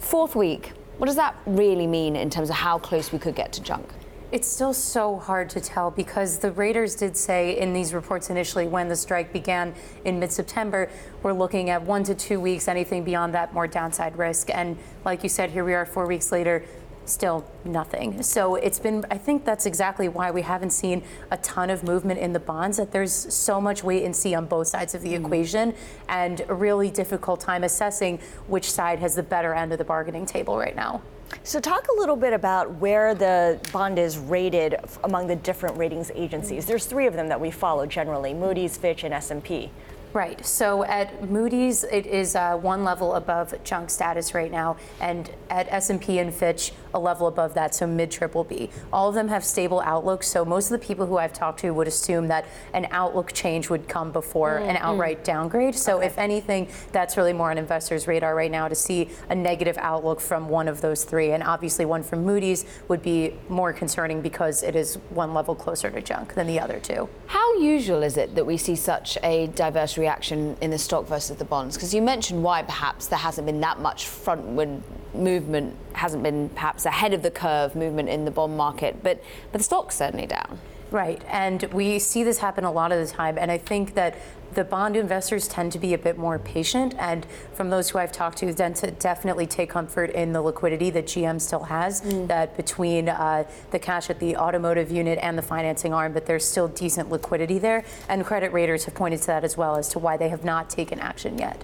Fourth week, what does that really mean in terms of how close we could get to junk? It's still so hard to tell because the raters did say in these reports initially when the strike began in mid-September, we're looking at 1 to 2 weeks, anything beyond that more downside risk. And like you said, here we are 4 weeks later, still nothing. So it's been, I think that's exactly why we haven't seen a ton of movement in the bonds, that there's so much wait and see on both sides of the equation and a really difficult time assessing which side has the better end of the bargaining table right now. So talk a little bit about where the bond is rated among the different ratings agencies. There's 3 of them that we follow generally, Moody's, Fitch, and S&P. Right. So at Moody's, it is 1 level above junk status right now, and at S&P and Fitch, a level above that, so mid triple B. All of them have stable outlooks, so most of the people who I've talked to would assume that an outlook change would come before an outright downgrade. So if anything, that's really more on investors' radar right now to see a negative outlook from one of those 3. And obviously one from Moody's would be more concerning because it is 1 level closer to junk than the other 2. How usual is it that we see such a diverse reaction in the stock versus the bonds? Because you mentioned why perhaps there hasn't been that much frontward movement, hasn't been perhaps ahead of the curve movement in the bond market, but the stock's certainly down. Right, and we see this happen a lot of the time, and I think that the bond investors tend to be a bit more patient, and from those who I've talked to, tend to definitely take comfort in the liquidity that GM still has, that between the cash at the automotive unit and the financing arm, that there's still decent liquidity there, and credit raters have pointed to that as well as to why they have not taken action yet.